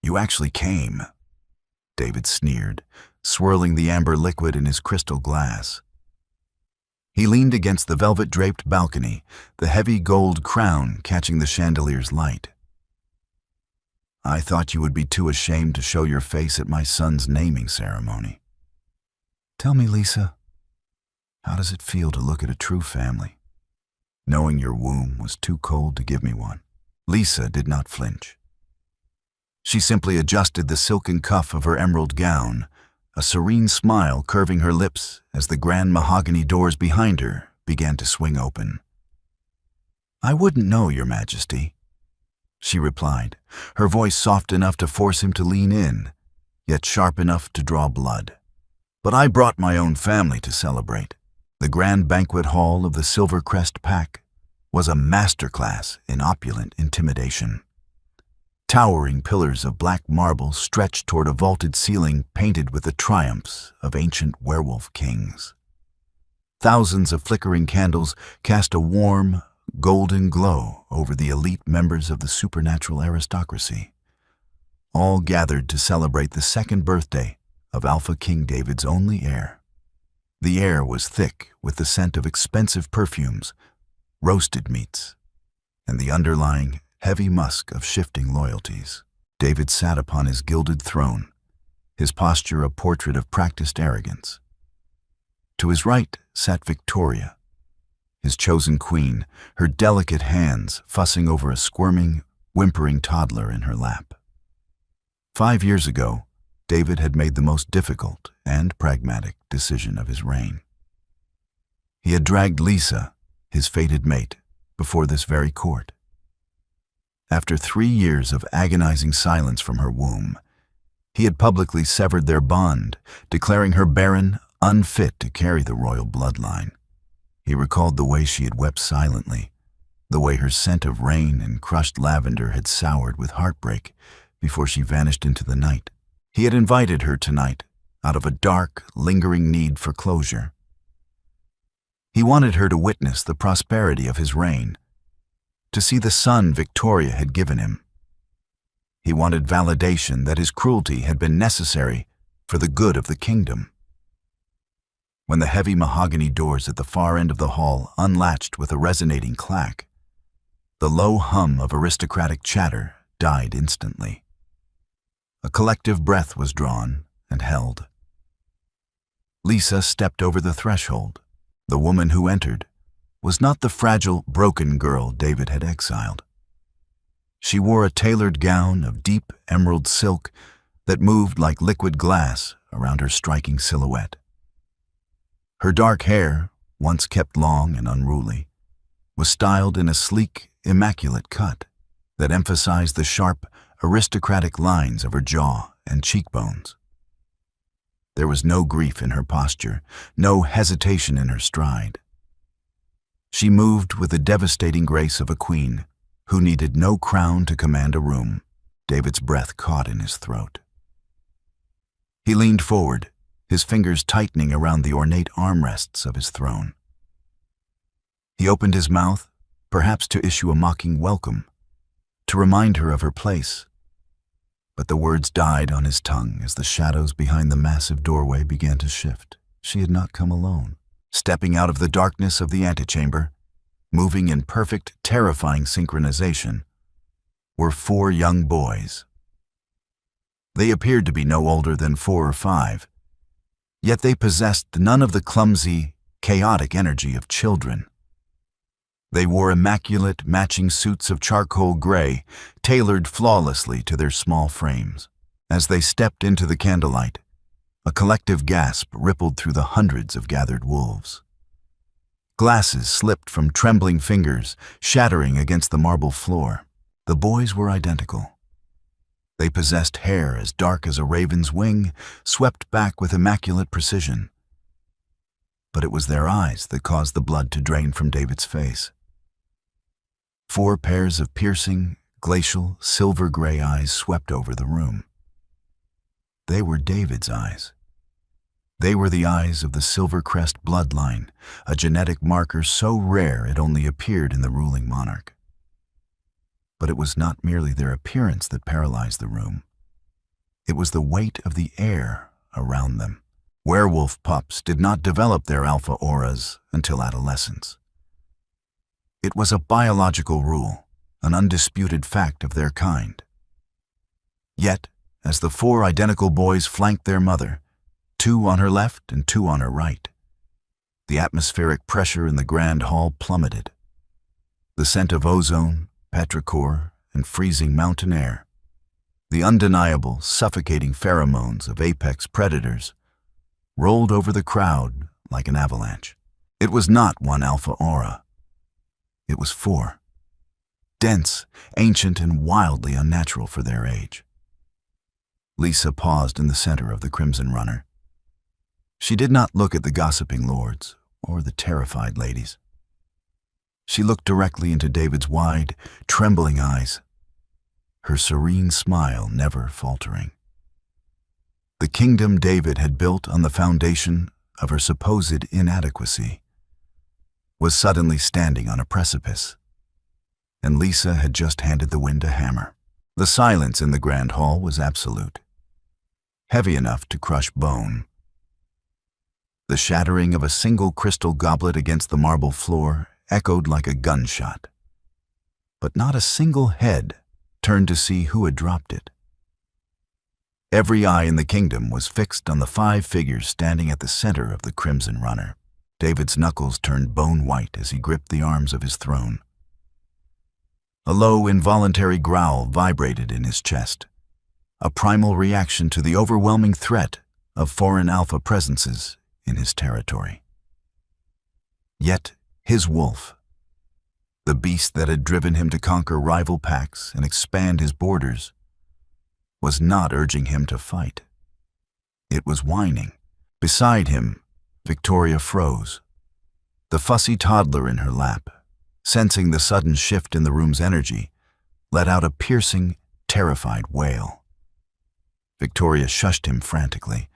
You actually came, David sneered, swirling the amber liquid in his crystal glass. He leaned against the velvet-draped balcony, the heavy gold crown catching the chandelier's light. I thought you would be too ashamed to show your face at my son's naming ceremony. Tell me, Lisa, how does it feel to look at a true family, knowing your womb was too cold to give me one? Lisa did not flinch. She simply adjusted the silken cuff of her emerald gown, a serene smile curving her lips as the grand mahogany doors behind her began to swing open. I wouldn't know, Your Majesty, she replied, her voice soft enough to force him to lean in, yet sharp enough to draw blood. But I brought my own family to celebrate. The grand banquet hall of the Silver Crest Pack was a masterclass in opulent intimidation. Towering pillars of black marble stretched toward a vaulted ceiling painted with the triumphs of ancient werewolf kings. Thousands of flickering candles cast a warm, golden glow over the elite members of the supernatural aristocracy, all gathered to celebrate the second birthday of Alpha King David's only heir. The air was thick with the scent of expensive perfumes, roasted meats, and the underlying heavy musk of shifting loyalties. David sat upon his gilded throne, his posture a portrait of practiced arrogance. To his right sat Victoria, his chosen queen, her delicate hands fussing over a squirming, whimpering toddler in her lap. 5 years ago, David had made the most difficult and pragmatic decision of his reign. He had dragged Lisa, his fated mate, before this very court. After 3 years of agonizing silence from her womb, he had publicly severed their bond, declaring her barren, unfit to carry the royal bloodline. He recalled the way she had wept silently, the way her scent of rain and crushed lavender had soured with heartbreak before she vanished into the night. He had invited her tonight out of a dark, lingering need for closure. He wanted her to witness the prosperity of his reign, to see the son Victoria had given him. He wanted validation that his cruelty had been necessary for the good of the kingdom. When the heavy mahogany doors at the far end of the hall unlatched with a resonating clack, the low hum of aristocratic chatter died instantly. A collective breath was drawn and held. Lisa stepped over the threshold. The woman who entered was not the fragile, broken girl David had exiled. She wore a tailored gown of deep emerald silk that moved like liquid glass around her striking silhouette. Her dark hair, once kept long and unruly, was styled in a sleek, immaculate cut that emphasized the sharp, aristocratic lines of her jaw and cheekbones. There was no grief in her posture, no hesitation in her stride. She moved with the devastating grace of a queen who needed no crown to command a room. David's breath caught in his throat. He leaned forward, his fingers tightening around the ornate armrests of his throne. He opened his mouth, perhaps to issue a mocking welcome, to remind her of her place. But the words died on his tongue as the shadows behind the massive doorway began to shift. She had not come alone. Stepping out of the darkness of the antechamber, moving in perfect, terrifying synchronization, were 4 young boys. They appeared to be no older than 4 or 5, yet they possessed none of the clumsy, chaotic energy of children. They wore immaculate, matching suits of charcoal gray, tailored flawlessly to their small frames. As they stepped into the candlelight, a collective gasp rippled through the hundreds of gathered wolves. Glasses slipped from trembling fingers, shattering against the marble floor. The boys were identical. They possessed hair as dark as a raven's wing, swept back with immaculate precision. But it was their eyes that caused the blood to drain from David's face. 4 pairs of piercing, glacial, silver-gray eyes swept over the room. They were David's eyes. They were the eyes of the Silver Crest bloodline, a genetic marker so rare it only appeared in the ruling monarch. But it was not merely their appearance that paralyzed the room. It was the weight of the air around them. Werewolf pups did not develop their alpha auras until adolescence. It was a biological rule, an undisputed fact of their kind. Yet, as the 4 identical boys flanked their mother, 2 on her left and 2 on her right, the atmospheric pressure in the grand hall plummeted. The scent of ozone, petrichor, and freezing mountain air, the undeniable, suffocating pheromones of apex predators, rolled over the crowd like an avalanche. It was not one alpha aura. It was 4. Dense, ancient, and wildly unnatural for their age. Lisa paused in the center of the Crimson Runner. She did not look at the gossiping lords or the terrified ladies. She looked directly into David's wide, trembling eyes, her serene smile never faltering. The kingdom David had built on the foundation of her supposed inadequacy was suddenly standing on a precipice, and Lisa had just handed the wind a hammer. The silence in the grand hall was absolute, heavy enough to crush bone. The shattering of a single crystal goblet against the marble floor echoed like a gunshot, but not a single head turned to see who had dropped it. Every eye in the kingdom was fixed on the 5 figures standing at the center of the Crimson Runner. David's knuckles turned bone white as he gripped the arms of his throne. A low, involuntary growl vibrated in his chest, a primal reaction to the overwhelming threat of foreign alpha presences in his territory. Yet his wolf, the beast that had driven him to conquer rival packs and expand his borders, was not urging him to fight. It was whining. Beside him, Victoria froze. The fussy toddler in her lap, sensing the sudden shift in the room's energy, let out a piercing, terrified wail. Victoria shushed him frantically,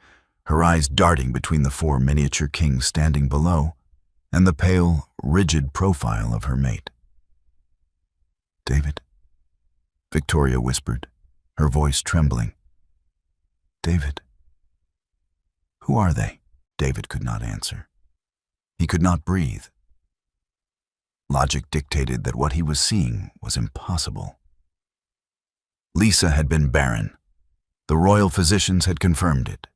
her eyes darting between the 4 miniature kings standing below and the pale, rigid profile of her mate. "David," Victoria whispered, her voice trembling. "David." "Who are they?" David could not answer. He could not breathe. Logic dictated that what he was seeing was impossible. Lisa had been barren. The royal physicians had confirmed it.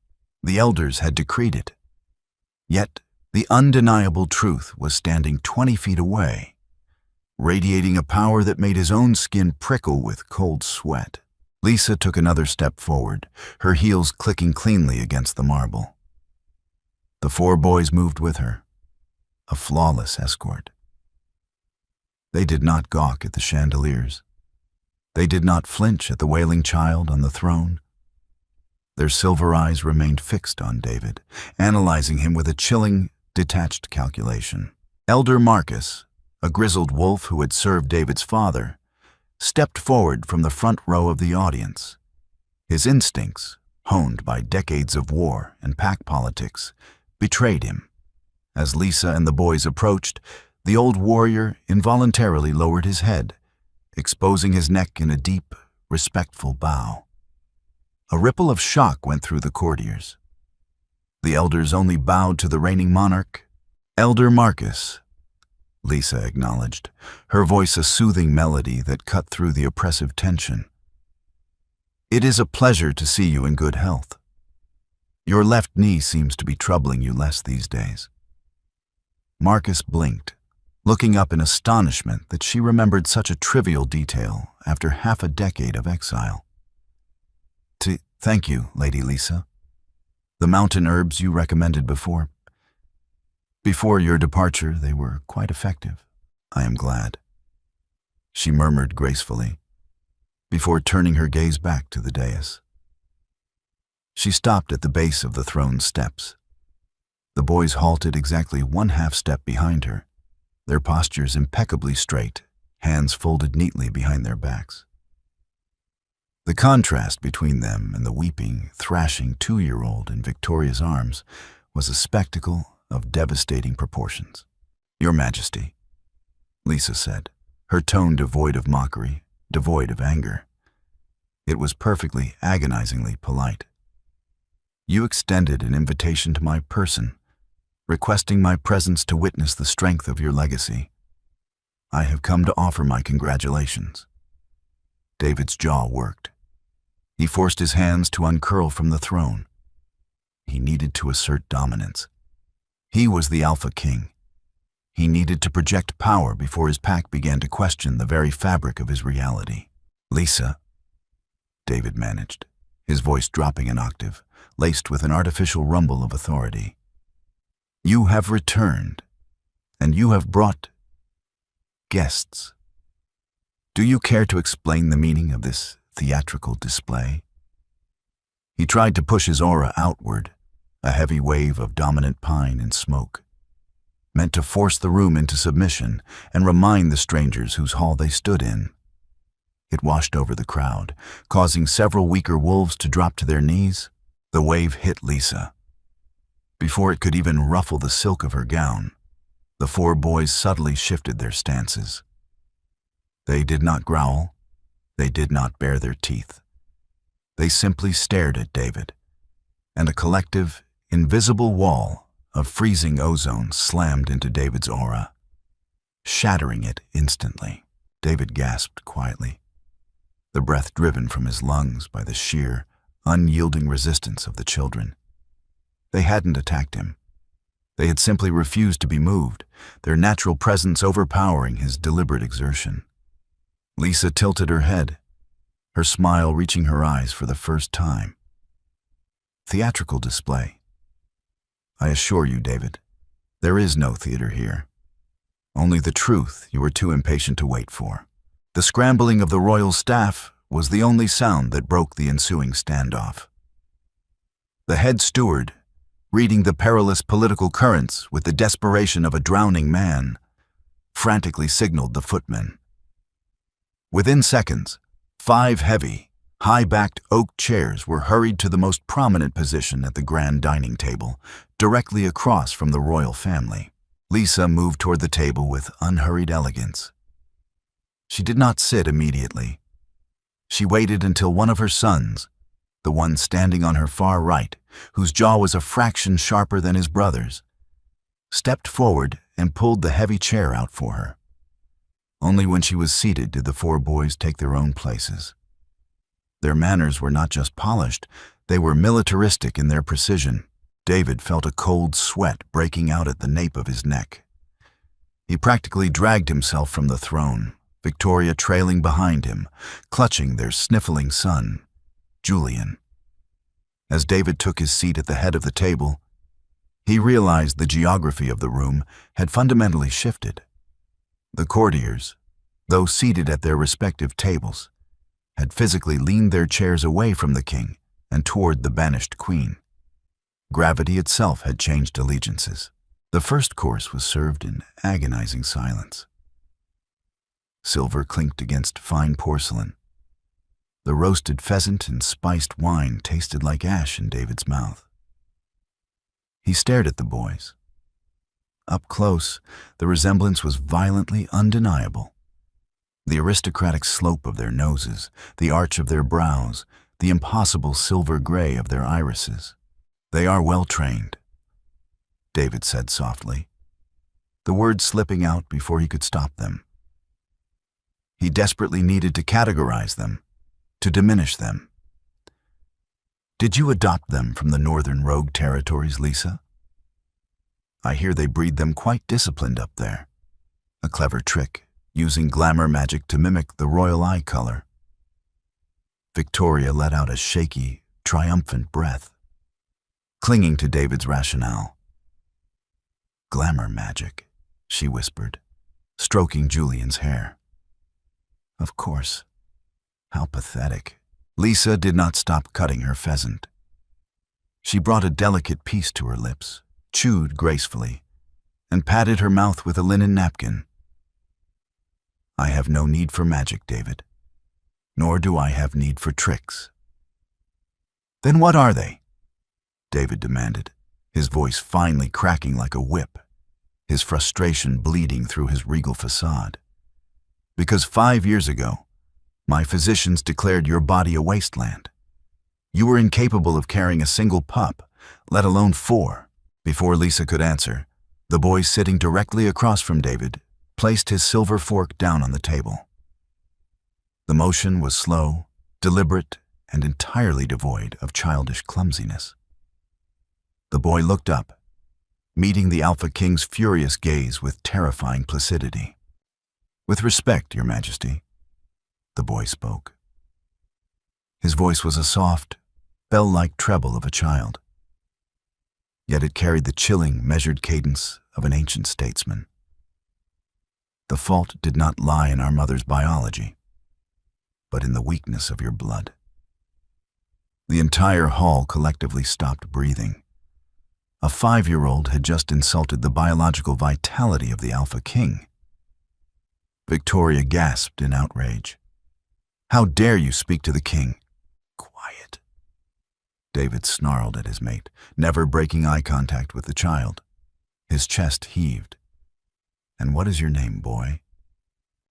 The elders had decreed it. Yet the undeniable truth was standing 20 feet away, radiating a power that made his own skin prickle with cold sweat. Lisa took another step forward, her heels clicking cleanly against the marble. The 4 boys moved with her, a flawless escort. They did not gawk at the chandeliers. They did not flinch at the wailing child on the throne. Their silver eyes remained fixed on David, analyzing him with a chilling, detached calculation. Elder Marcus, a grizzled wolf who had served David's father, stepped forward from the front row of the audience. His instincts, honed by decades of war and pack politics, betrayed him. As Lisa and the boys approached, the old warrior involuntarily lowered his head, exposing his neck in a deep, respectful bow. A ripple of shock went through the courtiers. The elders only bowed to the reigning monarch. "Elder Marcus," Lisa acknowledged, her voice a soothing melody that cut through the oppressive tension. "It is a pleasure to see you in good health. Your left knee seems to be troubling you less these days." Marcus blinked, looking up in astonishment that she remembered such a trivial detail after half a decade of exile. "Thank you, Lady Lisa. The mountain herbs you recommended before your departure, they were quite effective. I am glad," she murmured gracefully, before turning her gaze back to the dais. She stopped at the base of the throne steps. The boys halted exactly 1/2 step behind her, their postures impeccably straight, hands folded neatly behind their backs. The contrast between them and the weeping, thrashing 2-year-old in Victoria's arms was a spectacle of devastating proportions. "Your Majesty," Lisa said, her tone devoid of mockery, devoid of anger. It was perfectly, agonizingly polite. You extended an invitation to my person, requesting my presence to witness the strength of your legacy. I have come to offer my congratulations. David's jaw worked. He forced his hands to uncurl from the throne. He needed to assert dominance. He was the Alpha King. He needed to project power before his pack began to question the very fabric of his reality. Lisa, David managed, his voice dropping an octave, laced with an artificial rumble of authority. You have returned, and you have brought guests. Do you care to explain the meaning of this theatrical display? He tried to push his aura outward, a heavy wave of dominant pine and smoke, meant to force the room into submission and remind the strangers whose hall they stood in. It washed over the crowd, causing several weaker wolves to drop to their knees. The wave hit Lisa. Before it could even ruffle the silk of her gown, the four boys subtly shifted their stances. They did not growl. They did not bare their teeth. They simply stared at David, and a collective, invisible wall of freezing ozone slammed into David's aura, shattering it instantly. David gasped quietly, the breath driven from his lungs by the sheer, unyielding resistance of the children. They hadn't attacked him. They had simply refused to be moved, their natural presence overpowering his deliberate exertion. Lisa tilted her head, her smile reaching her eyes for the first time. Theatrical display. I assure you, David, there is no theater here. Only the truth you were too impatient to wait for. The scrambling of the royal staff was the only sound that broke the ensuing standoff. The head steward, reading the perilous political currents with the desperation of a drowning man, frantically signaled the footmen. Within seconds, 5 heavy, high-backed oak chairs were hurried to the most prominent position at the grand dining table, directly across from the royal family. Lisa moved toward the table with unhurried elegance. She did not sit immediately. She waited until one of her sons, the one standing on her far right, whose jaw was a fraction sharper than his brother's, stepped forward and pulled the heavy chair out for her. Only when she was seated did the 4 boys take their own places. Their manners were not just polished, they were militaristic in their precision. David felt a cold sweat breaking out at the nape of his neck. He practically dragged himself from the throne, Victoria trailing behind him, clutching their sniffling son, Julian. As David took his seat at the head of the table, he realized the geography of the room had fundamentally shifted. The courtiers, though seated at their respective tables, had physically leaned their chairs away from the king and toward the banished queen. Gravity itself had changed allegiances. The first course was served in agonizing silence. Silver clinked against fine porcelain. The roasted pheasant and spiced wine tasted like ash in David's mouth. He stared at the boys. Up close, the resemblance was violently undeniable. The aristocratic slope of their noses, the arch of their brows, the impossible silver gray of their irises. They are well trained, David said softly, the words slipping out before he could stop them. He desperately needed to categorize them, to diminish them. Did you adopt them from the northern rogue territories, Lisa? I hear they breed them quite disciplined up there. A clever trick, using glamour magic to mimic the royal eye color. Victoria let out a shaky, triumphant breath, clinging to David's rationale. Glamour magic, she whispered, stroking Julian's hair. Of course. How pathetic. Lisa did not stop cutting her pheasant. She brought a delicate piece to her lips, chewed gracefully, and patted her mouth with a linen napkin. I have no need for magic, David, nor do I have need for tricks. Then what are they? David demanded, his voice finely cracking like a whip, his frustration bleeding through his regal facade. Because 5 years ago, My physicians declared your body a wasteland. You were incapable of carrying a single pup, let alone 4. Before Lisa could answer, the boy sitting directly across from David placed his silver fork down on the table. The motion was slow, deliberate, and entirely devoid of childish clumsiness. The boy looked up, meeting the Alpha King's furious gaze with terrifying placidity. "With respect, Your Majesty," the boy spoke. His voice was a soft, bell-like treble of a child, yet it carried the chilling, measured cadence of an ancient statesman. "The fault did not lie in our mother's biology, but in the weakness of your blood." The entire hall collectively stopped breathing. A 5-year-old had just insulted the biological vitality of the Alpha King. Victoria gasped in outrage. "How dare you speak to the king?" "Quiet." David snarled at his mate, never breaking eye contact with the child. His chest heaved. "And what is your name, boy?"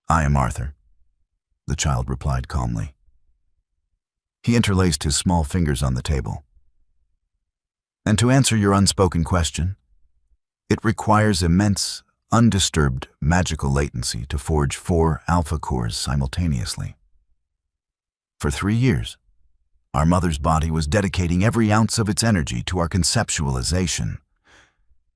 "I am Arthur," the child replied calmly. He interlaced his small fingers on the table. "And to answer your unspoken question, it requires immense, undisturbed magical latency to forge 4 alpha cores simultaneously. For 3 years, our mother's body was dedicating every ounce of its energy to our conceptualization,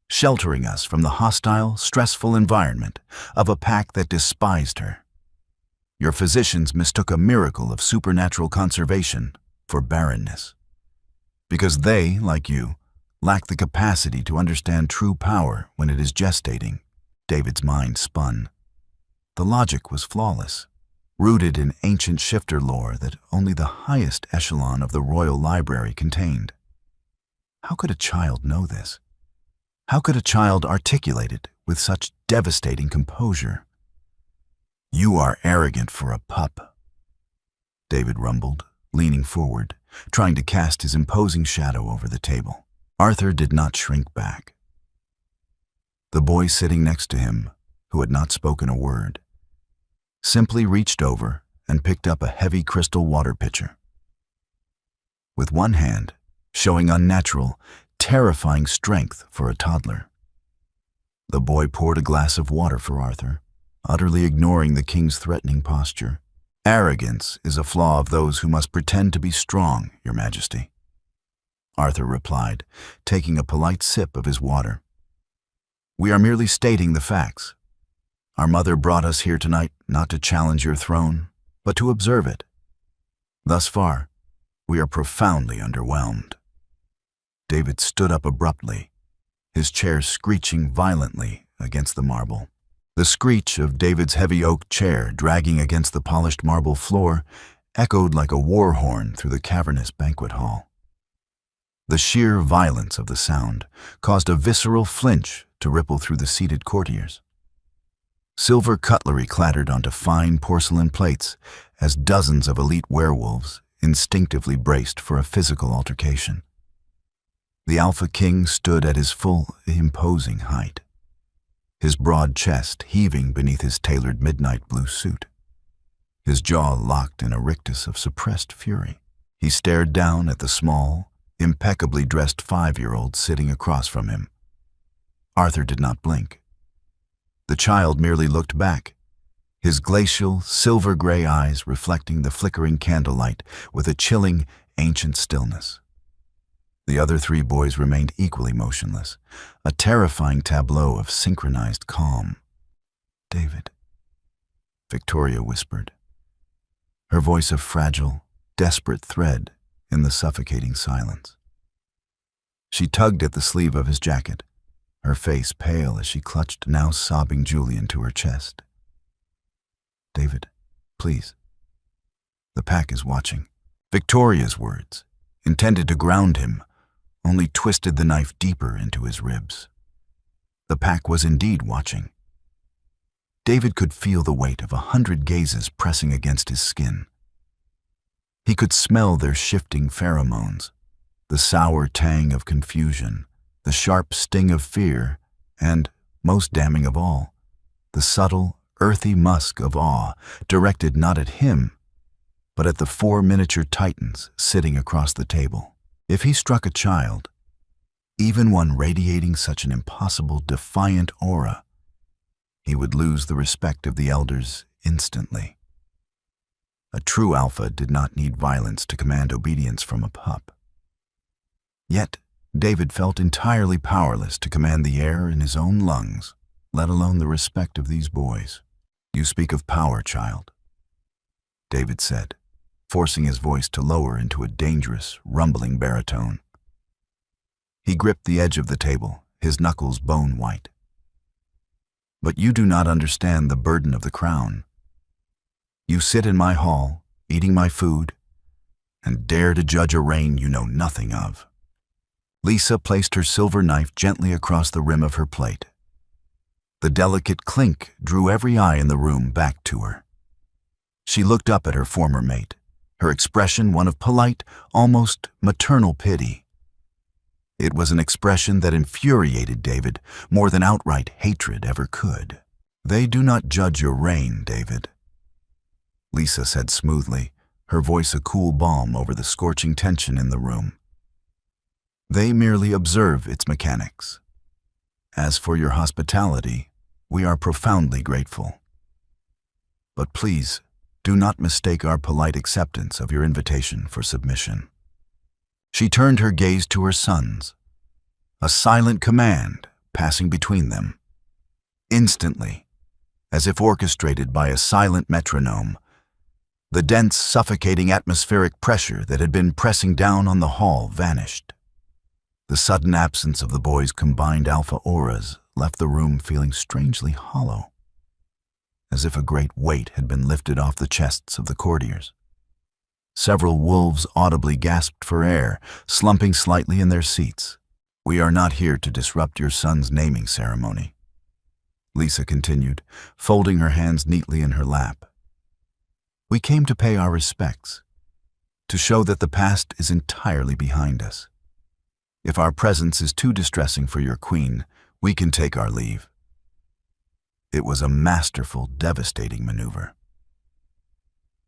sheltering us from the hostile, stressful environment of a pack that despised her. Your physicians mistook a miracle of supernatural conservation for barrenness. Because they, like you, lack the capacity to understand true power when it is gestating. David's mind spun. The logic was flawless, rooted in ancient shifter lore that only the highest echelon of the royal library contained. How could a child know this? How could a child articulate it with such devastating composure? "You are arrogant for a pup," David rumbled, leaning forward, trying to cast his imposing shadow over the table. Arthur did not shrink back. The boy sitting next to him, who had not spoken a word, simply reached over and picked up a heavy crystal water pitcher. With one hand, showing unnatural, terrifying strength for a toddler, the boy poured a glass of water for Arthur, utterly ignoring the king's threatening posture. "Arrogance is a flaw of those who must pretend to be strong, Your Majesty," Arthur replied, taking a polite sip of his water. "We are merely stating the facts. Our mother brought us here tonight not to challenge your throne, but to observe it. Thus far, we are profoundly underwhelmed." David stood up abruptly, his chair screeching violently against the marble. The screech of David's heavy oak chair dragging against the polished marble floor echoed like a war horn through the cavernous banquet hall. The sheer violence of the sound caused a visceral flinch to ripple through the seated courtiers. Silver cutlery clattered onto fine porcelain plates as dozens of elite werewolves instinctively braced for a physical altercation. The Alpha King stood at his full, imposing height, his broad chest heaving beneath his tailored midnight blue suit, his jaw locked in a rictus of suppressed fury. He stared down at the small, impeccably dressed 5-year-old sitting across from him. Arthur did not blink. The child merely looked back, his glacial, silver-gray eyes reflecting the flickering candlelight with a chilling, ancient stillness. The other 3 boys remained equally motionless, a terrifying tableau of synchronized calm. "David," Victoria whispered, her voice a fragile, desperate thread in the suffocating silence. She tugged at the sleeve of his jacket, her face pale as she clutched now sobbing Julian to her chest. "David, please. The pack is watching." Victoria's words, intended to ground him, only twisted the knife deeper into his ribs. The pack was indeed watching. David could feel the weight of 100 gazes pressing against his skin. He could smell their shifting pheromones, the sour tang of confusion, the sharp sting of fear, and, most damning of all, the subtle, earthy musk of awe directed not at him, but at the 4 miniature titans sitting across the table. If he struck a child, even one radiating such an impossible, defiant aura, he would lose the respect of the elders instantly. A true alpha did not need violence to command obedience from a pup. Yet, David felt entirely powerless to command the air in his own lungs, let alone the respect of these boys. "You speak of power, child," David said, forcing his voice to lower into a dangerous, rumbling baritone. He gripped the edge of the table, his knuckles bone-white. "But you do not understand the burden of the crown. You sit in my hall, eating my food, and dare to judge a reign you know nothing of." Lisa placed her silver knife gently across the rim of her plate. The delicate clink drew every eye in the room back to her. She looked up at her former mate, her expression one of polite, almost maternal pity. It was an expression that infuriated David more than outright hatred ever could. "They do not judge your reign, David," Lisa said smoothly, her voice a cool balm over the scorching tension in the room. "They merely observe its mechanics. As for your hospitality, we are profoundly grateful. But please, do not mistake our polite acceptance of your invitation for submission." She turned her gaze to her sons, a silent command passing between them. Instantly, as if orchestrated by a silent metronome, the dense, suffocating atmospheric pressure that had been pressing down on the hall vanished. The sudden absence of the boys' combined alpha auras left the room feeling strangely hollow, as if a great weight had been lifted off the chests of the courtiers. Several wolves audibly gasped for air, slumping slightly in their seats. "We are not here to disrupt your son's naming ceremony," Lisa continued, folding her hands neatly in her lap. "We came to pay our respects, to show that the past is entirely behind us. If our presence is too distressing for your queen, we can take our leave." It was a masterful, devastating maneuver.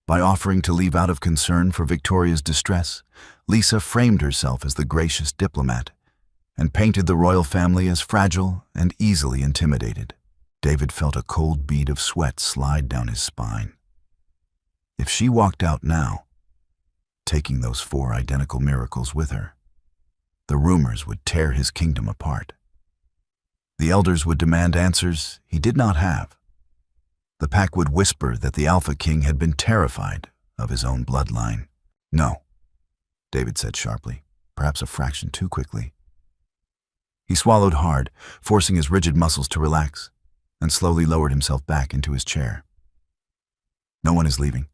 By offering to leave out of concern for Victoria's distress, Lisa framed herself as the gracious diplomat and painted the royal family as fragile and easily intimidated. David felt a cold bead of sweat slide down his spine. If she walked out now, taking those 4 identical miracles with her, the rumors would tear his kingdom apart. The elders would demand answers he did not have. The pack would whisper that the Alpha King had been terrified of his own bloodline. "No," David said sharply, perhaps a fraction too quickly. He swallowed hard, forcing his rigid muscles to relax, and slowly lowered himself back into his chair. "No one is leaving.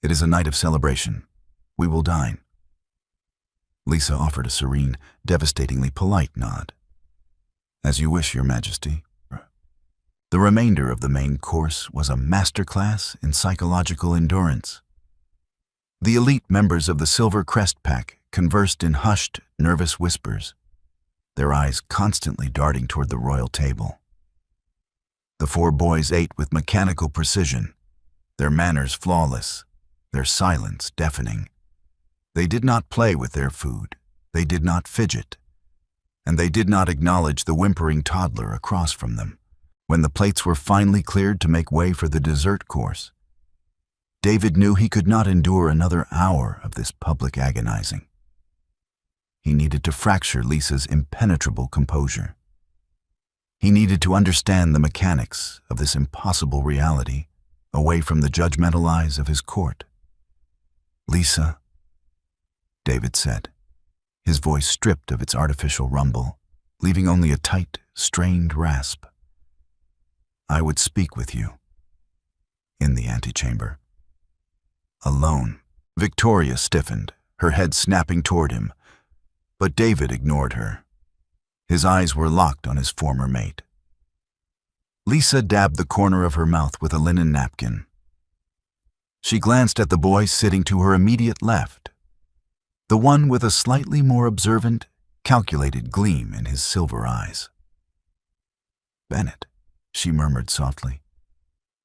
It is a night of celebration. We will dine." Lisa offered a serene, devastatingly polite nod. "As you wish, Your Majesty." The remainder of the main course was a masterclass in psychological endurance. The elite members of the Silver Crest Pack conversed in hushed, nervous whispers, their eyes constantly darting toward the royal table. The 4 boys ate with mechanical precision, their manners flawless, their silence deafening. They did not play with their food, they did not fidget, and they did not acknowledge the whimpering toddler across from them. When the plates were finally cleared to make way for the dessert course, David knew he could not endure another hour of this public agonizing. He needed to fracture Lisa's impenetrable composure. He needed to understand the mechanics of this impossible reality away from the judgmental eyes of his court. "Lisa," David said, his voice stripped of its artificial rumble, leaving only a tight, strained rasp. "I would speak with you." In the antechamber. Alone. Victoria stiffened, her head snapping toward him, but David ignored her. His eyes were locked on his former mate. Lisa dabbed the corner of her mouth with a linen napkin. She glanced at the boy sitting to her immediate left, the one with a slightly more observant, calculated gleam in his silver eyes. "Bennett," she murmured softly,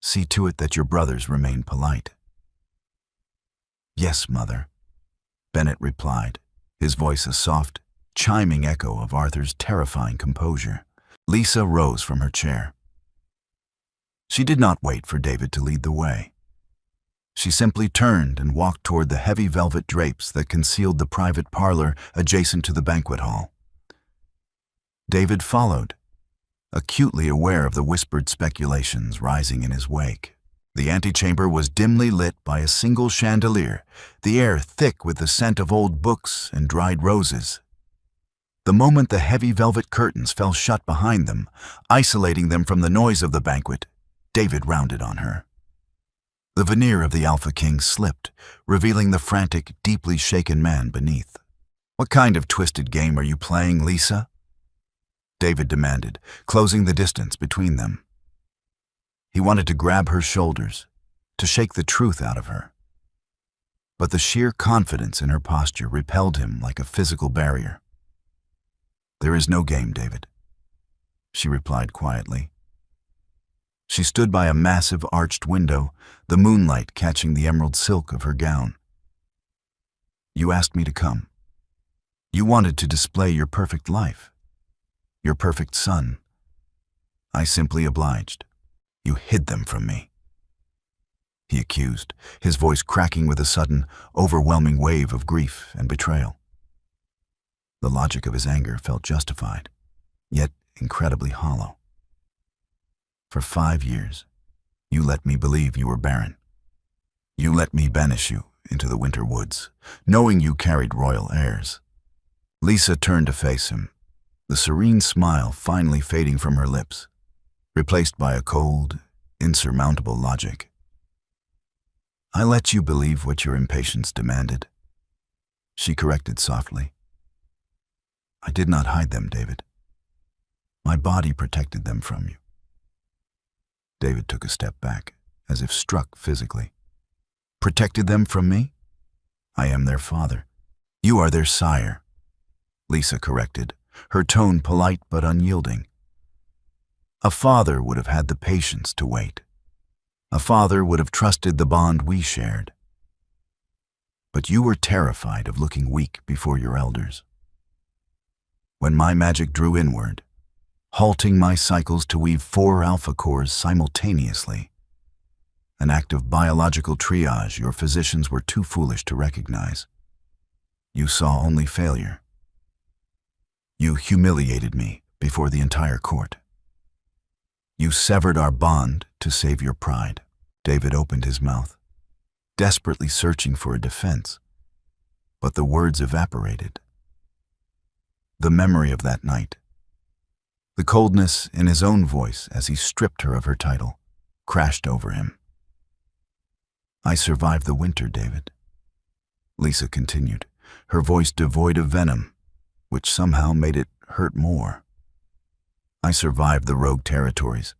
"see to it that your brothers remain polite." "Yes, Mother," Bennett replied, his voice a soft, chiming echo of Arthur's terrifying composure. Lisa rose from her chair. She did not wait for David to lead the way. She simply turned and walked toward the heavy velvet drapes that concealed the private parlor adjacent to the banquet hall. David followed, acutely aware of the whispered speculations rising in his wake. The antechamber was dimly lit by a single chandelier, the air thick with the scent of old books and dried roses. The moment the heavy velvet curtains fell shut behind them, isolating them from the noise of the banquet, David rounded on her. The veneer of the Alpha King slipped, revealing the frantic, deeply shaken man beneath. "What kind of twisted game are you playing, Lisa?" David demanded, closing the distance between them. He wanted to grab her shoulders, to shake the truth out of her. But the sheer confidence in her posture repelled him like a physical barrier. "There is no game, David," she replied quietly. She stood by a massive arched window, the moonlight catching the emerald silk of her gown. "You asked me to come. You wanted to display your perfect life, your perfect son. I simply obliged. You hid them from me," he accused, his voice cracking with a sudden, overwhelming wave of grief and betrayal. The logic of his anger felt justified, yet incredibly hollow. "For 5 years, you let me believe you were Barren. You let me banish you into the winter woods, knowing you carried royal heirs." Lisa turned to face him, the serene smile finally fading from her lips, replaced by a cold, insurmountable logic. "I let you believe what your impatience demanded," she corrected softly. "I did not hide them, David. My body protected them from you." David took a step back, as if struck physically. "Protected them from me? I am their father. You are their sire," Lisa corrected, her tone polite but unyielding. "A father would have had the patience to wait. A father would have trusted the bond we shared. But you were terrified of looking weak before your elders. When my magic drew inward, halting my cycles to weave 4 alpha cores simultaneously, an act of biological triage your physicians were too foolish to recognize, you saw only failure. You humiliated me before the entire court. You severed our bond to save your pride." David opened his mouth, desperately searching for a defense, but the words evaporated. The memory of that night, the coldness in his own voice as he stripped her of her title, crashed over him. "I survived the winter, David," Lisa continued, her voice devoid of venom, which somehow made it hurt more. "I survived the rogue territories.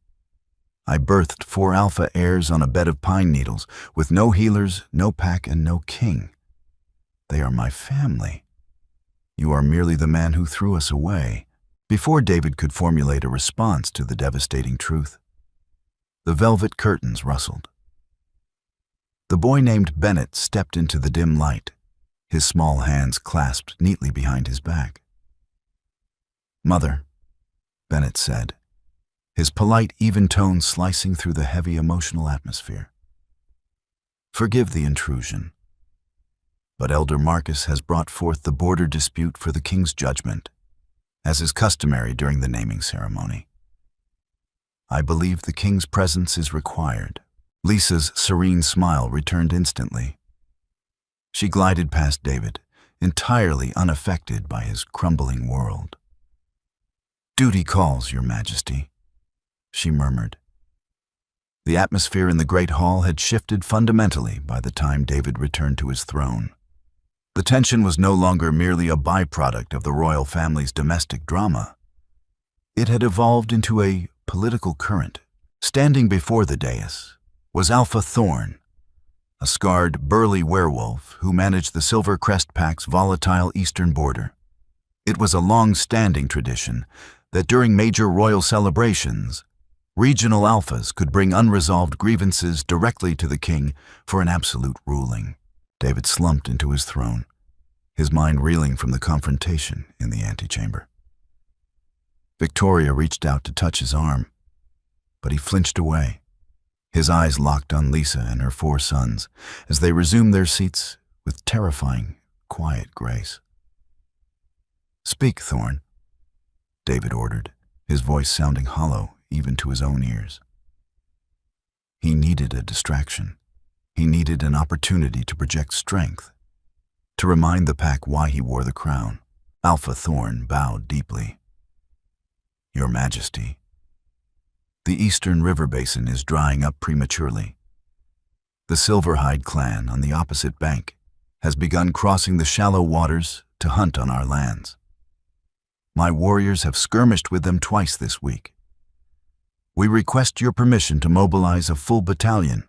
I birthed 4 alpha heirs on a bed of pine needles, with no healers, no pack, and no king. They are my family. You are merely the man who threw us away." Before David could formulate a response to the devastating truth, the velvet curtains rustled. The boy named Bennett stepped into the dim light, his small hands clasped neatly behind his back. "Mother," Bennett said, his polite, even tone slicing through the heavy emotional atmosphere. "Forgive the intrusion, but Elder Marcus has brought forth the border dispute for the king's judgment, as is customary during the naming ceremony. I believe the king's presence is required." Lisa's serene smile returned instantly. She glided past David, entirely unaffected by his crumbling world. "Duty calls, Your Majesty," she murmured. The atmosphere in the great hall had shifted fundamentally by the time David returned to his throne. The tension was no longer merely a byproduct of the royal family's domestic drama. It had evolved into a political current. Standing before the dais was Alpha Thorn, a scarred, burly werewolf who managed the Silver Crest Pack's volatile eastern border. It was a long-standing tradition that during major royal celebrations, regional alphas could bring unresolved grievances directly to the king for an absolute ruling. David slumped into his throne, his mind reeling from the confrontation in the antechamber. Victoria reached out to touch his arm, but he flinched away. His eyes locked on Lisa and her 4 sons as they resumed their seats with terrifying, quiet grace. "Speak, Thorn," David ordered, his voice sounding hollow even to his own ears. He needed a distraction. He needed an opportunity to project strength, to remind the pack why he wore the crown. Alpha Thorn bowed deeply. "Your Majesty, the eastern river basin is drying up prematurely. The Silverhide clan on the opposite bank has begun crossing the shallow waters to hunt on our lands. My warriors have skirmished with them twice this week. We request your permission to mobilize a full battalion.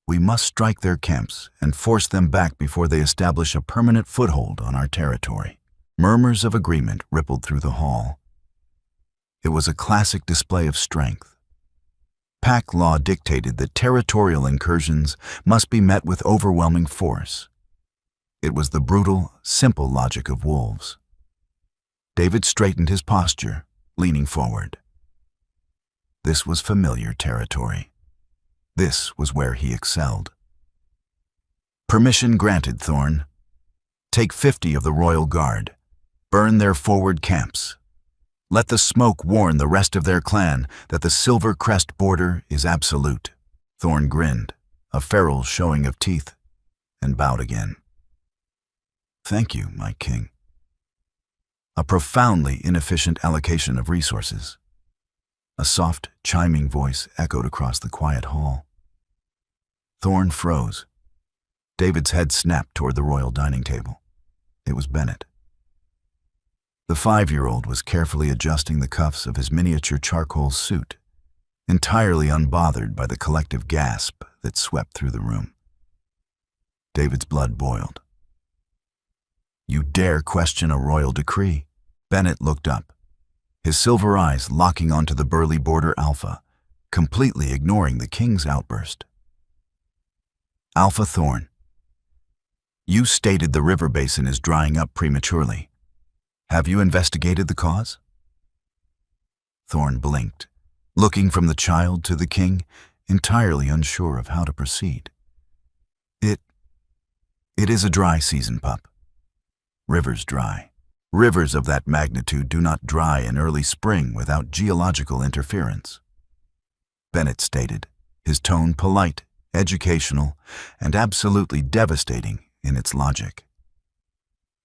We must strike their camps and force them back before they establish a permanent foothold on our territory." Murmurs of agreement rippled through the hall. It was a classic display of strength. Pack law dictated that territorial incursions must be met with overwhelming force. It was the brutal, simple logic of wolves. David straightened his posture, leaning forward. This was familiar territory. This was where he excelled. "Permission granted, Thorn. Take 50 of the Royal Guard. Burn their forward camps. Let the smoke warn the rest of their clan that the Silver Crest border is absolute." Thorn grinned, a feral showing of teeth, and bowed again. "Thank you, my king." A profoundly inefficient allocation of resources. A soft, chiming voice echoed across the quiet hall. Thorn froze. David's head snapped toward the royal dining table. It was Bennett. The 5-year-old was carefully adjusting the cuffs of his miniature charcoal suit, entirely unbothered by the collective gasp that swept through the room. David's blood boiled. "You dare question a royal decree?" Bennett looked up, his silver eyes locking onto the burly border Alpha, completely ignoring the king's outburst. "Alpha Thorn, you stated the river basin is drying up prematurely. Have you investigated the cause?" Thorn blinked, looking from the child to the king, entirely unsure of how to proceed. It is a dry season, pup. Rivers dry. Rivers of that magnitude do not dry in early spring without geological interference," Bennett stated, his tone polite, educational, and absolutely devastating in its logic.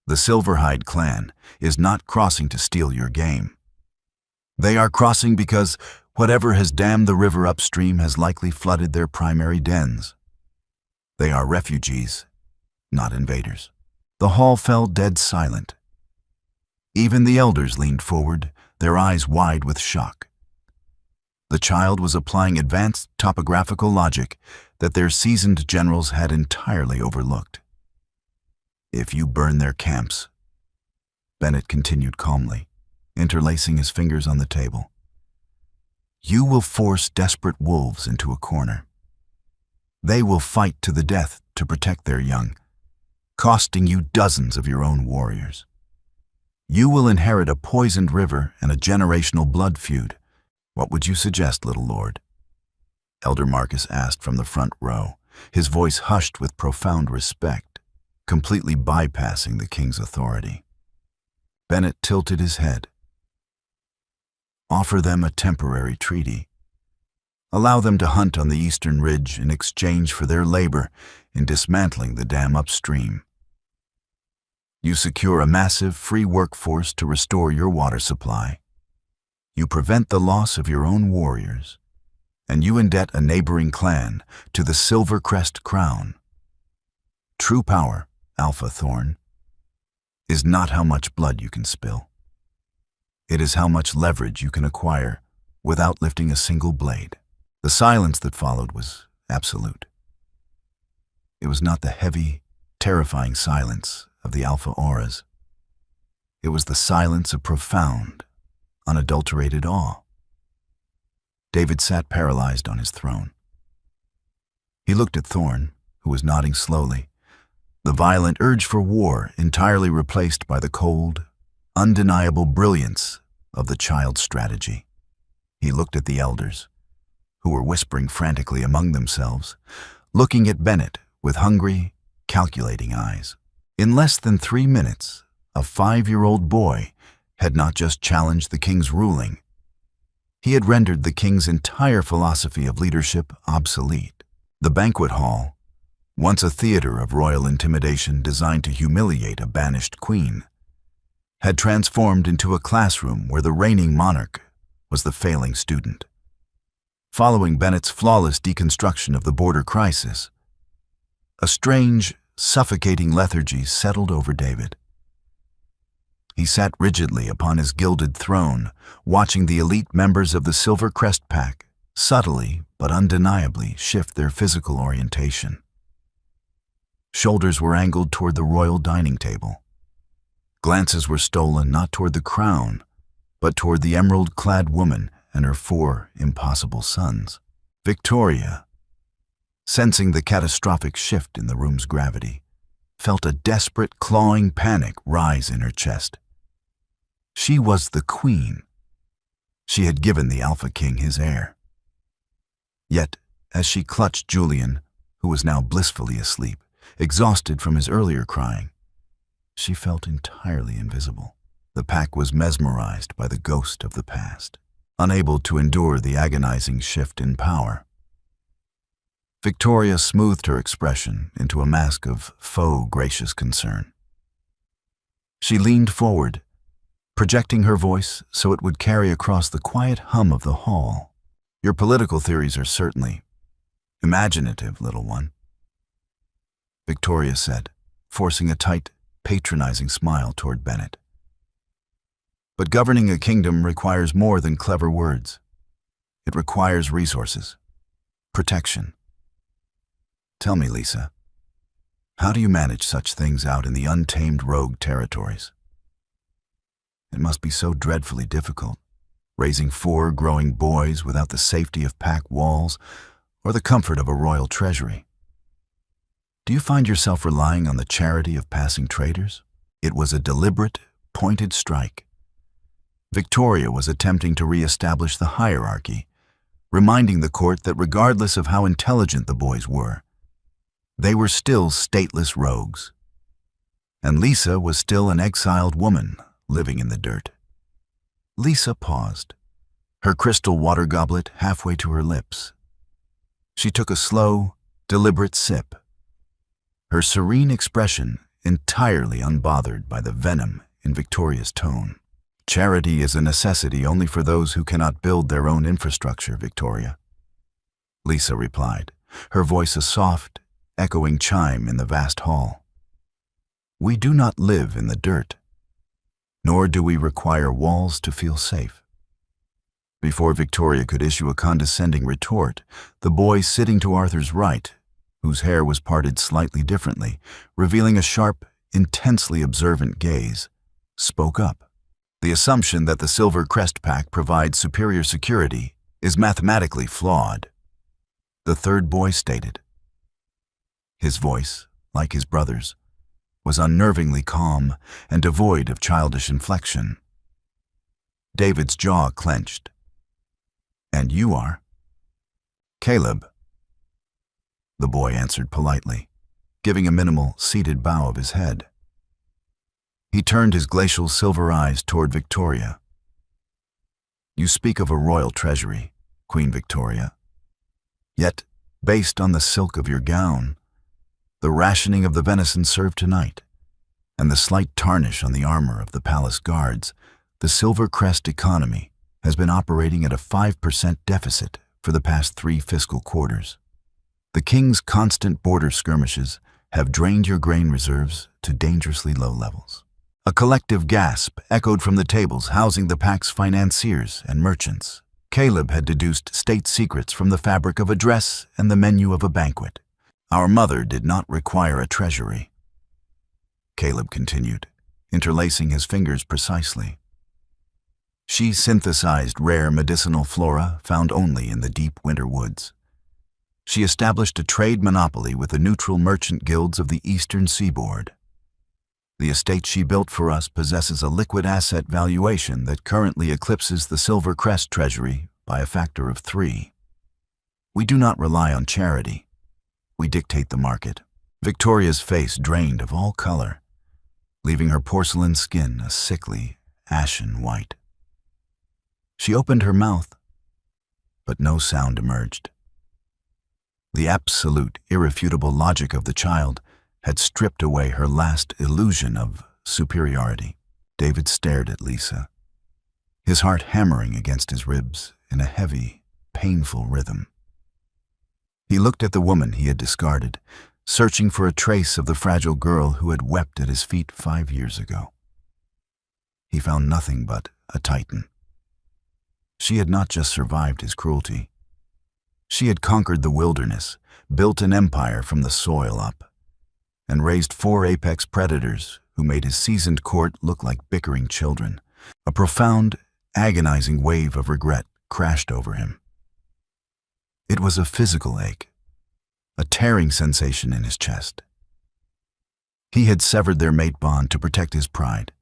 "The Silverhide clan is not crossing to steal your game. They are crossing because whatever has dammed the river upstream has likely flooded their primary dens. They are refugees, not invaders." The hall fell dead silent. Even the elders leaned forward, their eyes wide with shock. The child was applying advanced topographical logic that their seasoned generals had entirely overlooked. "If you burn their camps," Bennett continued calmly, interlacing his fingers on the table, "you will force desperate wolves into a corner. They will fight to the death to protect their young, costing you dozens of your own warriors. You will inherit a poisoned river and a generational blood feud. What would you suggest, little lord?" Elder Marcus asked from the front row, his voice hushed with profound respect, completely bypassing the king's authority. Bennett tilted his head. "Offer them a temporary treaty. Allow them to hunt on the eastern ridge in exchange for their labor in dismantling the dam upstream. You secure a massive free workforce to restore your water supply. You prevent the loss of your own warriors, and you indebt a neighboring clan to the Silver Crest crown. True power, Alpha Thorn, is not how much blood you can spill. It is how much leverage you can acquire without lifting a single blade." The silence that followed was absolute. It was not the heavy, terrifying silence of the Alpha auras. It was the silence of profound, unadulterated awe. David sat paralyzed on his throne. He looked at Thorn, who was nodding slowly, the violent urge for war entirely replaced by the cold, undeniable brilliance of the child's strategy. He looked at the elders, who were whispering frantically among themselves, looking at Bennett with hungry, calculating eyes. In less than 3 minutes, a 5-year-old boy had not just challenged the king's ruling, he had rendered the king's entire philosophy of leadership obsolete. The banquet hall, once a theater of royal intimidation designed to humiliate a banished queen, had transformed into a classroom where the reigning monarch was the failing student. Following Bennett's flawless deconstruction of the border crisis, a strange, suffocating lethargy settled over David. He sat rigidly upon his gilded throne, watching the elite members of the Silver Crest Pack subtly but undeniably shift their physical orientation. Shoulders were angled toward the royal dining table. Glances were stolen not toward the crown, but toward the emerald-clad woman and her 4 impossible sons. Victoria, sensing the catastrophic shift in the room's gravity, felt a desperate, clawing panic rise in her chest. She was the queen. She had given the Alpha King his heir. Yet, as she clutched Julian, who was now blissfully asleep, exhausted from his earlier crying, she felt entirely invisible. The pack was mesmerized by the ghost of the past, unable to endure the agonizing shift in power. Victoria smoothed her expression into a mask of faux gracious concern. She leaned forward, projecting her voice so it would carry across the quiet hum of the hall. Your political theories are certainly imaginative, little one, Victoria said, forcing a tight, patronizing smile toward Bennett. But governing a kingdom requires more than clever words. It requires resources, protection. Tell me, Lisa, how do you manage such things out in the untamed rogue territories? It must be so dreadfully difficult, raising 4 growing boys without the safety of pack walls or the comfort of a royal treasury. Do you find yourself relying on the charity of passing traders? It was a deliberate, pointed strike. Victoria was attempting to re-establish the hierarchy, reminding the court that regardless of how intelligent the boys were, they were still stateless rogues. And Lisa was still an exiled woman living in the dirt. Lisa paused, her crystal water goblet halfway to her lips. She took a slow, deliberate sip, her serene expression entirely unbothered by the venom in Victoria's tone. Charity is a necessity only for those who cannot build their own infrastructure, Victoria, Lisa replied, her voice a soft, echoing chime in the vast hall. We do not live in the dirt, nor do we require walls to feel safe. Before Victoria could issue a condescending retort, the boy sitting to Arthur's right, whose hair was parted slightly differently, revealing a sharp, intensely observant gaze, spoke up. The assumption that the Silver Crest Pack provides superior security is mathematically flawed, the third boy stated. His voice, like his brother's, was unnervingly calm and devoid of childish inflection. David's jaw clenched. And you are? Caleb, the boy answered politely, giving a minimal, seated bow of his head. He turned his glacial silver eyes toward Victoria. You speak of a royal treasury, Queen Victoria. Yet, based on the silk of your gown, the rationing of the venison served tonight, and the slight tarnish on the armor of the palace guards, the Silver Crest economy has been operating at a 5% deficit for the past 3 fiscal quarters. The king's constant border skirmishes have drained your grain reserves to dangerously low levels. A collective gasp echoed from the tables housing the pack's financiers and merchants. Caleb had deduced state secrets from the fabric of a dress and the menu of a banquet. Our mother did not require a treasury, Caleb continued, interlacing his fingers precisely. She synthesized rare medicinal flora found only in the deep winter woods. She established a trade monopoly with the neutral merchant guilds of the eastern seaboard. The estate she built for us possesses a liquid asset valuation that currently eclipses the Silver Crest treasury by a factor of 3. We do not rely on charity. We dictate the market. Victoria's face drained of all color, leaving her porcelain skin a sickly, ashen white. She opened her mouth, but no sound emerged. The absolute, irrefutable logic of the child had stripped away her last illusion of superiority. David stared at Lisa, his heart hammering against his ribs in a heavy, painful rhythm. He looked at the woman he had discarded, searching for a trace of the fragile girl who had wept at his feet 5 years ago. He found nothing but a titan. She had not just survived his cruelty. She had conquered the wilderness, built an empire from the soil up, and raised 4 apex predators who made his seasoned court look like bickering children. A profound, agonizing wave of regret crashed over him. It was a physical ache, a tearing sensation in his chest. He had severed their mate bond to protect his pride,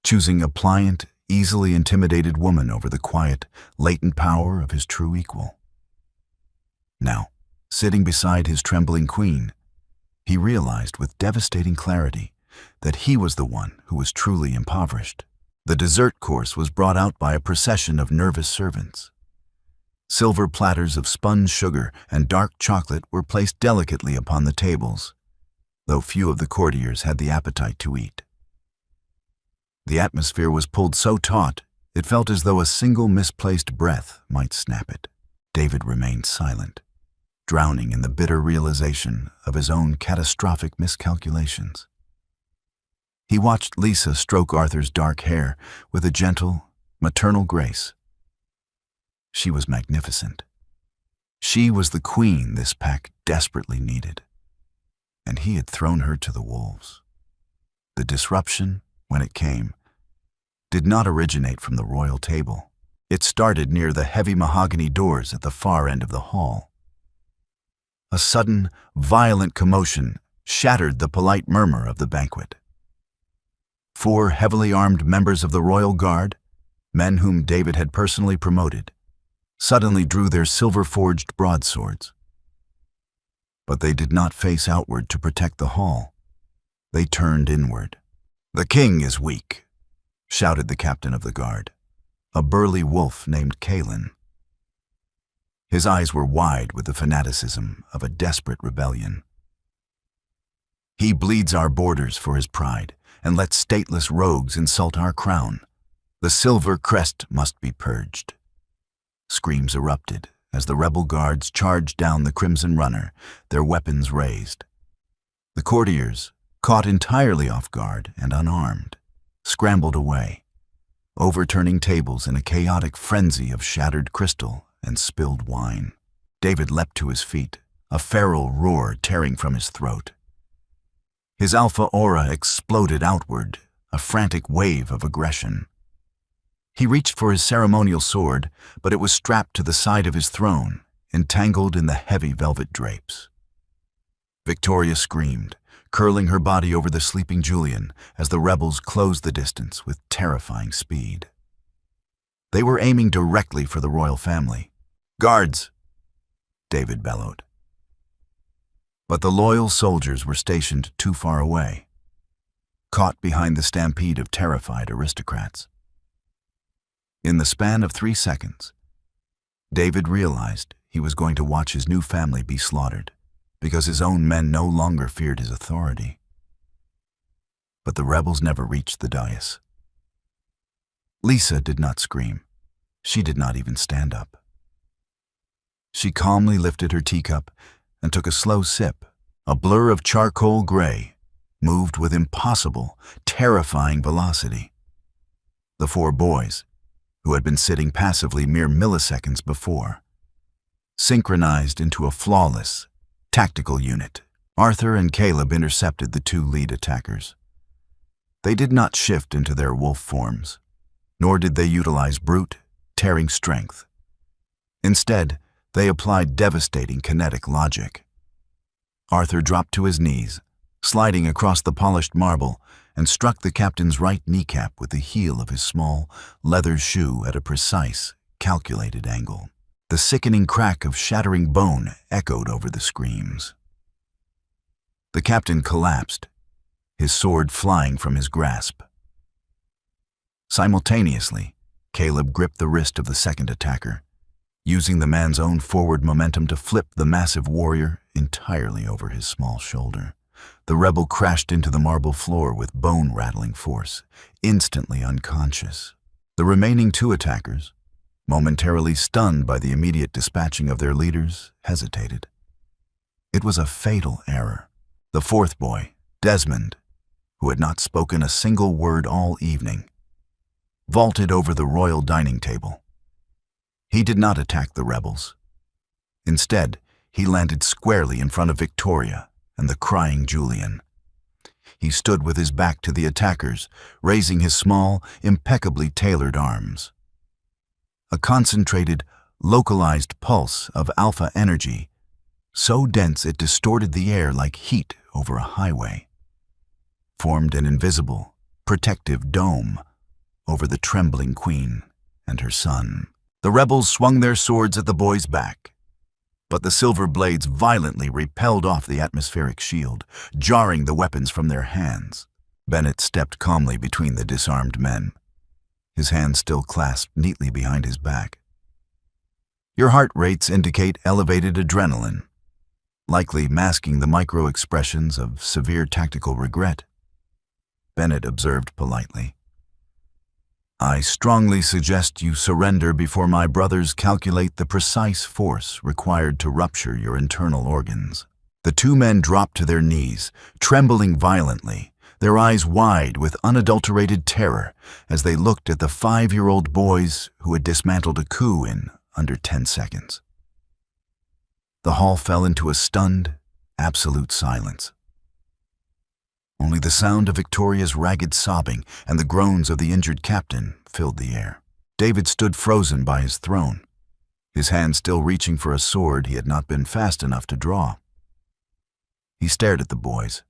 choosing a pliant, easily intimidated woman over the quiet, latent power of his true equal. Now, sitting beside his trembling queen, he realized with devastating clarity that he was the one who was truly impoverished. The dessert course was brought out by a procession of nervous servants. Silver platters of spun sugar and dark chocolate were placed delicately upon the tables, though few of the courtiers had the appetite to eat. The atmosphere was pulled so taut, it felt as though a single misplaced breath might snap it. David remained silent, drowning in the bitter realization of his own catastrophic miscalculations. He watched Lisa stroke Arthur's dark hair with a gentle, maternal grace. She was magnificent. She was the queen this pack desperately needed, and he had thrown her to the wolves. The disruption, when it came, did not originate from the royal table. It started near the heavy mahogany doors at the far end of the hall. A sudden, violent commotion shattered the polite murmur of the banquet. 4 heavily armed members of the royal guard, men whom David had personally promoted, suddenly drew their silver-forged broadswords. But they did not face outward to protect the hall. They turned inward. "The king is weak," shouted the captain of the guard, a burly wolf named Kalen. His eyes were wide with the fanaticism of a desperate rebellion. "He bleeds our borders for his pride and lets stateless rogues insult our crown. The Silver Crest must be purged." Screams erupted as the rebel guards charged down the Crimson Runner, their weapons raised. The courtiers, caught entirely off guard and unarmed, scrambled away, overturning tables in a chaotic frenzy of shattered crystal and spilled wine. David leapt to his feet, a feral roar tearing from his throat. His alpha aura exploded outward, a frantic wave of aggression. He reached for his ceremonial sword, but it was strapped to the side of his throne, entangled in the heavy velvet drapes. Victoria screamed, curling her body over the sleeping Julian as the rebels closed the distance with terrifying speed. They were aiming directly for the royal family. "Guards!" David bellowed. But the loyal soldiers were stationed too far away, caught behind the stampede of terrified aristocrats. In the span of 3 seconds, David realized he was going to watch his new family be slaughtered because his own men no longer feared his authority. But the rebels never reached the dais. Lisa did not scream. She did not even stand up. She calmly lifted her teacup and took a slow sip. A blur of charcoal gray moved with impossible, terrifying velocity. The 4 boys, who had been sitting passively mere milliseconds before, synchronized into a flawless, tactical unit. Arthur and Caleb intercepted the 2 lead attackers. They did not shift into their wolf forms, nor did they utilize brute, tearing strength. Instead, They applied devastating kinetic logic. Arthur dropped to his knees, sliding across the polished marble, and struck the captain's right kneecap with the heel of his small, leather shoe at a precise, calculated angle. The sickening crack of shattering bone echoed over the screams. The captain collapsed, his sword flying from his grasp. Simultaneously, Caleb gripped the wrist of the second attacker, using the man's own forward momentum to flip the massive warrior entirely over his small shoulder. The rebel crashed into the marble floor with bone-rattling force, instantly unconscious. The remaining two attackers, momentarily stunned by the immediate dispatching of their leaders, hesitated. It was a fatal error. The fourth boy, Desmond, who had not spoken a single word all evening, vaulted over the royal dining table. He did not attack the rebels. Instead, he landed squarely in front of Victoria and the crying Julian. He stood with his back to the attackers, raising his small, impeccably tailored arms. A concentrated, localized pulse of alpha energy, so dense it distorted the air like heat over a highway, formed an invisible, protective dome over the trembling queen and her son. The rebels swung their swords at the boy's back, but the silver blades violently repelled off the atmospheric shield, jarring the weapons from their hands. Bennett stepped calmly between the disarmed men, his hands still clasped neatly behind his back. Your heart rates indicate elevated adrenaline, likely masking the micro-expressions of severe tactical regret, Bennett observed politely. I strongly suggest you surrender before my brothers calculate the precise force required to rupture your internal organs. The two men dropped to their knees, trembling violently, their eyes wide with unadulterated terror as they looked at the 5-year-old boys who had dismantled a coup in under 10 seconds. The hall fell into a stunned, absolute silence. Only the sound of Victoria's ragged sobbing and the groans of the injured captain filled the air. David stood frozen by his throne, his hand still reaching for a sword he had not been fast enough to draw. He stared at the boys.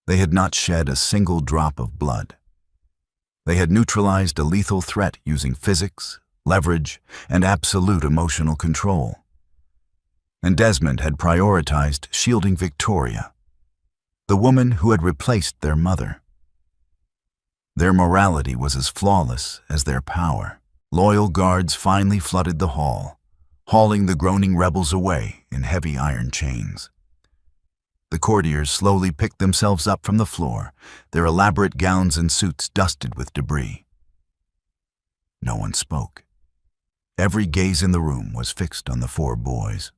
They had not shed a single drop of blood. They had neutralized a lethal threat using physics, leverage, and absolute emotional control. And Desmond had prioritized shielding Victoria, the woman who had replaced their mother. Their morality was as flawless as their power. Loyal guards finally flooded the hall, hauling the groaning rebels away in heavy iron chains. The courtiers slowly picked themselves up from the floor, their elaborate gowns and suits dusted with debris. No one spoke. Every gaze in the room was fixed on the 4 boys,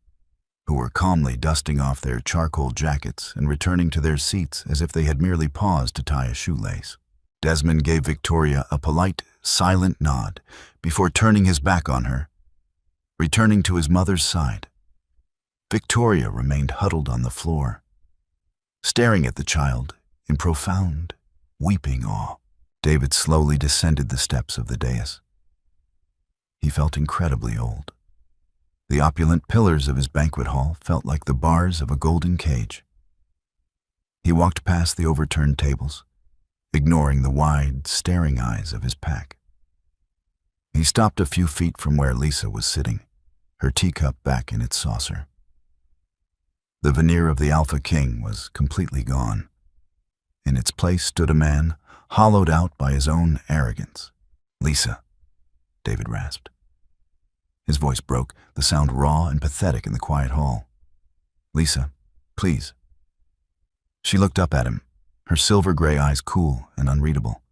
who were calmly dusting off their charcoal jackets and returning to their seats as if they had merely paused to tie a shoelace. Desmond gave Victoria a polite, silent nod before turning his back on her, returning to his mother's side. Victoria remained huddled on the floor, staring at the child in profound, weeping awe. David slowly descended the steps of the dais. He felt incredibly old. The opulent pillars of his banquet hall felt like the bars of a golden cage. He walked past the overturned tables, ignoring the wide, staring eyes of his pack. He stopped a few feet from where Lisa was sitting, her teacup back in its saucer. The veneer of the Alpha King was completely gone. In its place stood a man, hollowed out by his own arrogance. "Lisa," David rasped. His voice broke, the sound raw and pathetic in the quiet hall. "Lisa, please." She looked up at him, her silver-gray eyes cool and unreadable.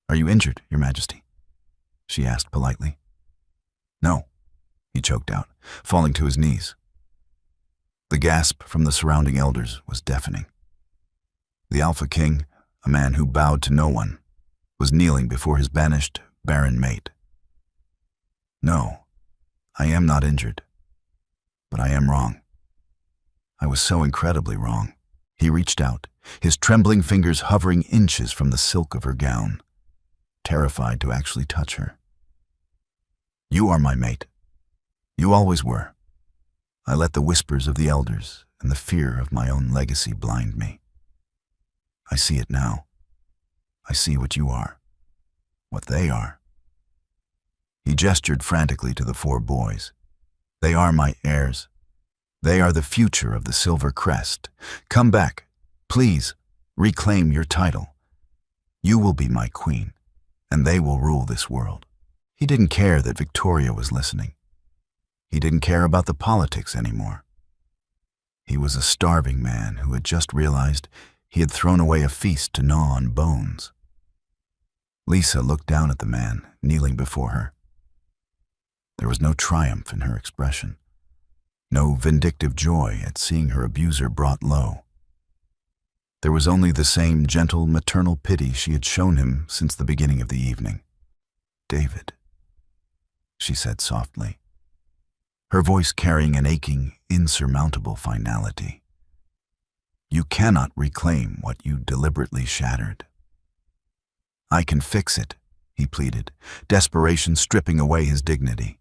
"Are you injured, Your Majesty?" she asked politely. "No," he choked out, falling to his knees. The gasp from the surrounding elders was deafening. The Alpha King, a man who bowed to no one, was kneeling before his banished, Barren mate. "No, I am not injured, but I am wrong. I was so incredibly wrong." He reached out, his trembling fingers hovering inches from the silk of her gown, terrified to actually touch her. "You are my mate. You always were. I let the whispers of the elders and the fear of my own legacy blind me. I see it now. I see what you are, what they are. He gestured frantically to the 4 boys. They are my heirs. They are the future of the Silver Crest. Come back, please, reclaim your title. You will be my queen, and they will rule this world. He didn't care that Victoria was listening. He didn't care about the politics anymore. He was a starving man who had just realized he had thrown away a feast to gnaw on bones. Lisa looked down at the man kneeling before her. There was no triumph in her expression, no vindictive joy at seeing her abuser brought low. There was only the same gentle maternal pity she had shown him since the beginning of the evening. "David," she said softly, her voice carrying an aching, insurmountable finality. "You cannot reclaim what you deliberately shattered." "I can fix it," he pleaded, desperation stripping away his dignity.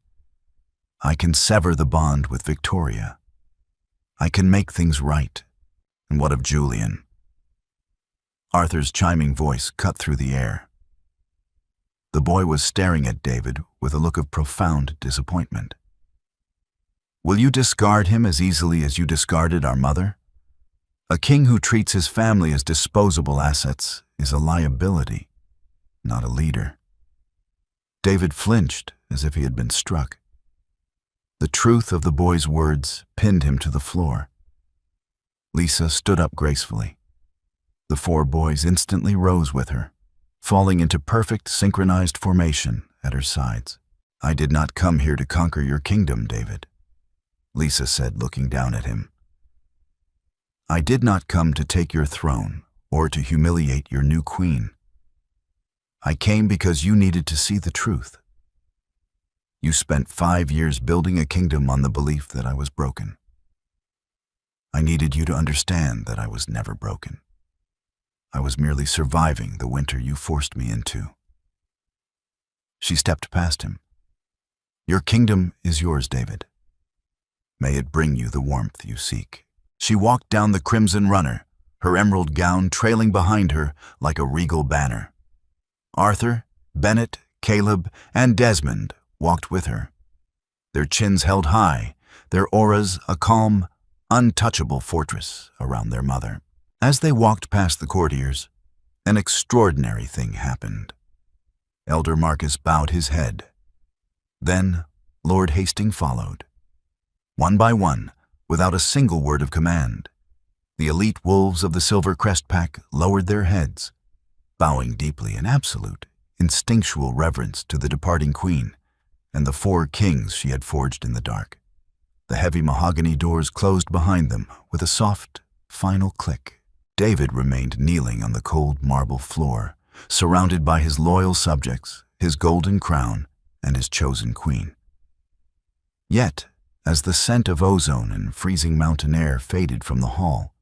"I can sever the bond with Victoria. I can make things right. And what of Julian?" Arthur's chiming voice cut through the air. The boy was staring at David with a look of profound disappointment. "Will you discard him as easily as you discarded our mother? A king who treats his family as disposable assets is a liability, not a leader." David flinched as if he had been struck. The truth of the boy's words pinned him to the floor. Lisa stood up gracefully. The 4 boys instantly rose with her, falling into perfect synchronized formation at her sides. "I did not come here to conquer your kingdom, David," Lisa said, looking down at him. "I did not come to take your throne or to humiliate your new queen. I came because you needed to see the truth. You spent 5 years building a kingdom on the belief that I was broken. I needed you to understand that I was never broken. I was merely surviving the winter you forced me into." She stepped past him. "Your kingdom is yours, David. May it bring you the warmth you seek." She walked down the crimson runner, her emerald gown trailing behind her like a regal banner. Arthur, Bennett, Caleb, and Desmond walked with her, their chins held high, their auras a calm, untouchable fortress around their mother. As they walked past the courtiers, an extraordinary thing happened. Elder Marcus bowed his head. Then Lord Hastings followed. One by one, without a single word of command, the elite wolves of the Silver Crest Pack lowered their heads, bowing deeply in absolute, instinctual reverence to the departing queen and the 4 kings she had forged in the dark. The heavy mahogany doors closed behind them with a soft, final click. David remained kneeling on the cold marble floor, surrounded by his loyal subjects, his golden crown, and his chosen queen. Yet, as the scent of ozone and freezing mountain air faded from the hall,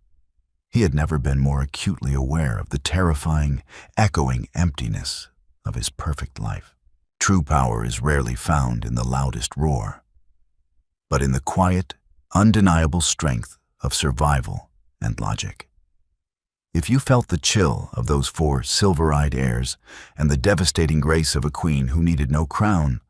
he had never been more acutely aware of the terrifying, echoing emptiness of his perfect life. True power is rarely found in the loudest roar, but in the quiet, undeniable strength of survival and logic. If you felt the chill of those 4 silver-eyed heirs and the devastating grace of a queen who needed no crown,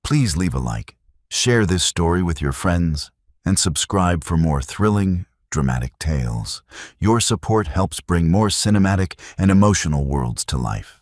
please leave a like, share this story with your friends, and subscribe for more thrilling, dramatic tales. Your support helps bring more cinematic and emotional worlds to life.